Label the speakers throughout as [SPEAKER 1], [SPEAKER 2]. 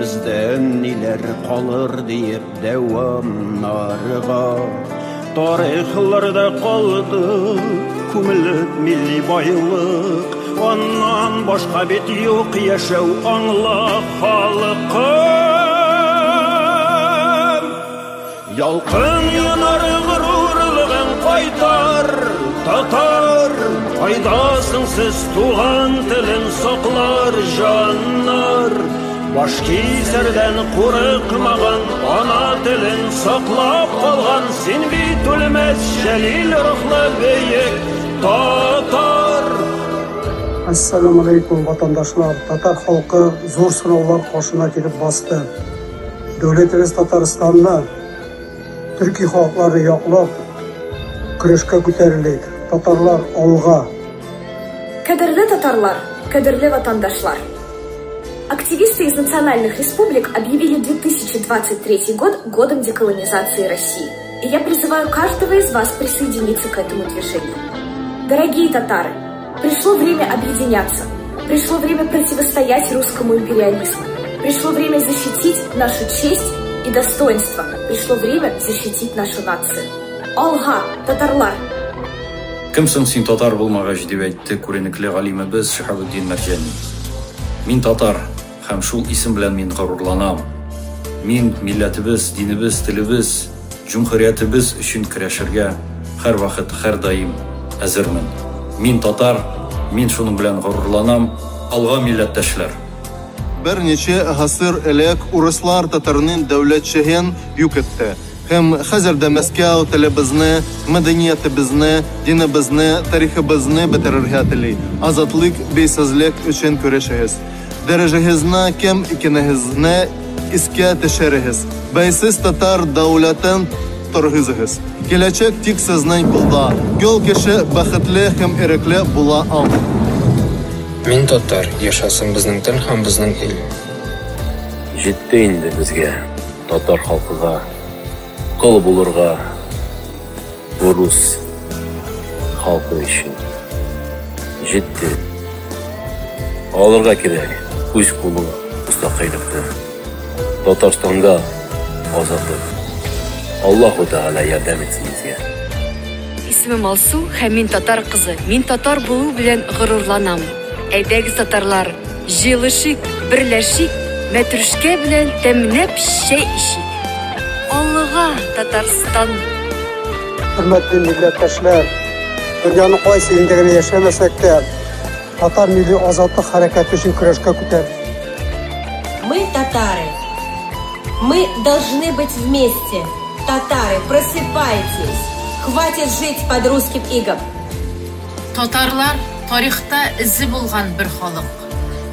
[SPEAKER 1] бездән ниләр калыр диеп дәвамнарга. Тарихларда калды күмелеп милли байлык, аннан башка бит юк яшәү аңла халкым. Ялкын янар горурлыгын кайтар, татар, кайдасың сез туган телен саклар җаннар. Баш кисәрдән курыкмаган, ана телен саклап калган, син бит үлмәс җәлил рухлы бөек татар.
[SPEAKER 2] Ассаламу алейкум, ватандашлар. Татар халкы зур сынаулар кошына килеп басты. Дәүләтебез Татарстанда төрки халыклары яклап көрәшкә күтәрелик. Татарлар алга.
[SPEAKER 3] Кадерле татарлар, кадерле ватандашлар. Активисты из национальных республик объявили 2023 год годом деколонизации России. И я призываю каждого из вас присоединиться к этому движению. Дорогие татары, пришло время объединяться. Пришло время противостоять русскому империализму. Пришло время защитить нашу честь и достоинство. Пришло время защитить нашу нацию. Алга, татарлар!
[SPEAKER 4] Кемсең син татар булмагач дип әйтте күренекле галимебез Шиһабуддин Мәрҗани. Мин татар һәм шул исем белән мин горурланам. Мин милләтебез, динебез, телебез, җумһуриятебез өчен көрәшергә һәр вакыт, һәр даим әзермен. Мин татар, мин шуның белән горурланам. Алга милләттәшләр.
[SPEAKER 5] Берничә гасыр элек урыслар татарның дәүләтчеген юк итте. Һәм хәзердә Мәскәү телебезне, мәдәниятебезне, динебезне, тарихыбызны бетерергә тели. Азатлык, бейсезлек өчен көрәшәгез. Дәрәҗәгезне кем икәнегезне искә төшерегез. Бәйсез татар дәүләтен торгызыгыз. Киләчәк тик сезнең кулда. Гөл кеше бәхетле һәм ирекле була алмый.
[SPEAKER 6] Мин татар, яшасын безнең тел һәм безнең ил.
[SPEAKER 7] Җитте инде безгә, татар халкыга, кол булырга, урыс халкы өчен. Җитте. Алырга кирәк, үз кулы, мустакыйлыкны. Татарстанда азатлык. Аллаһу Тәгалә ярдәм итсен безгә.
[SPEAKER 8] Исмем Алсу һәм мин татар кызы. Мин татар булу белән горурланам. Әйдәгез татарлар, җыелышыйк, берләшик, мәтрүшкә белән тәмләп чәй ичик. Аллага Татарстан.
[SPEAKER 2] Хөрмәтле милләттәшләр, дөньяның кайсы илендә яшәмәсәк тә, татар милли азатлык хәрәкәте өчен көрәшкә күтәрик.
[SPEAKER 9] Мы татары. Мы должны быть вместе. Татары, просыпайтесь. Хватит жить под русским игом.
[SPEAKER 10] Татарлар тарихта изе булган бер халык.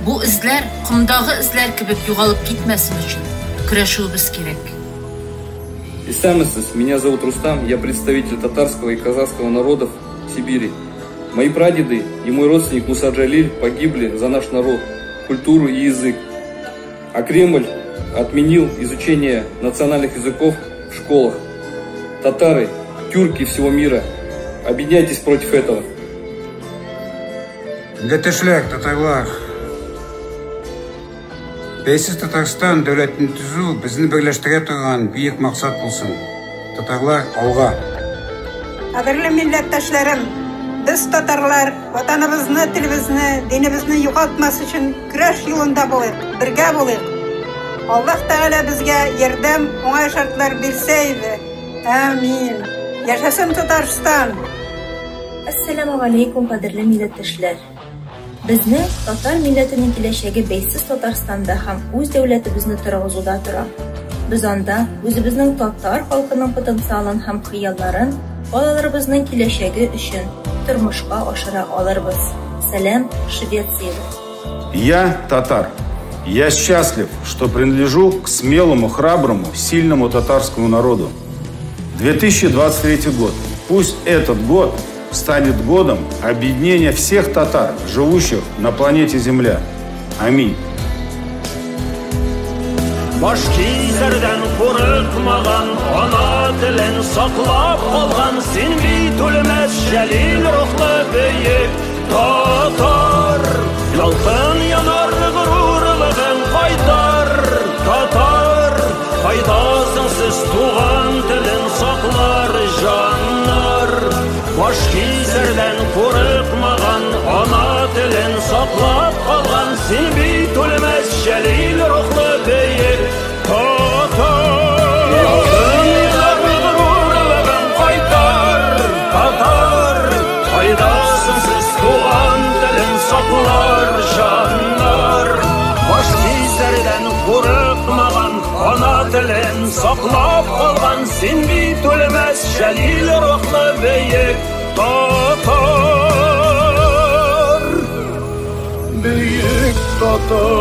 [SPEAKER 10] Бу изләр кымдагы изләр кебек югалып китмәсен өчен көрәшүбез кирәк.
[SPEAKER 11] Исәмесез, меня зовут Рустам, я представитель татарского и казахского народов Сибири. Мои прадеды и мой родственник Муса Джалиль погибли за наш народ, культуру и язык. А Кремль отменил изучение национальных языков в школах. Татары, тюрки всего мира, объединяйтесь против этого.
[SPEAKER 12] Милләттәшләр, татарлар. Бәйсез Татарстан дәүләтен төзү безне берләштерә торган бөек максат булсын. Татарлар алга.
[SPEAKER 13] Кадерле милләттәшләрем, без татарлар ватаныбызны, телебезне, динебезне югалтмас өчен көрәш юлында булыйк, бергә булыйк. Аллаһ Тәгалә безгә ярдәм, уңай шартлар бирсә иде. Амин. Яшасын Татарстан.
[SPEAKER 3] Ассаламу алейкум, кадерле милләттәшләр. Безнең татар милләтенең киләчәге бәйсез Татарстанда һәм үз дәүләтебезне торгызуда тора. Без анда үзебезнең татар халкының потенциалын һәм хыялларын балаларыбызның киләчәге өчен тормышка ашыра алырбыз. Сәлам, Швеция.
[SPEAKER 14] Я татар. Я счастлив, что принадлежу к смелому, храброму, сильному татарскому народу. 2023 год. Пусть этот год станет годом объединения всех татар, живущих на планете Земля. Аминь.
[SPEAKER 1] Баш кисәрдән курыкмаган, ана телен саклап калган, син бит үлмәс җәлил рухлы бөек татар. Ялкын янар горурлыгын кайтар, баш кисерден курыкмаган, ана телен саклап калган, син бит үлмәс җәлил рухлы бөек татар. Татар, кайдасың сез туган телен саклар җаннар, баш кисерден курыкмаган, ана телен саклап калган, син бит үлмәс җәлил рухлы бөек татар. Бөек татар.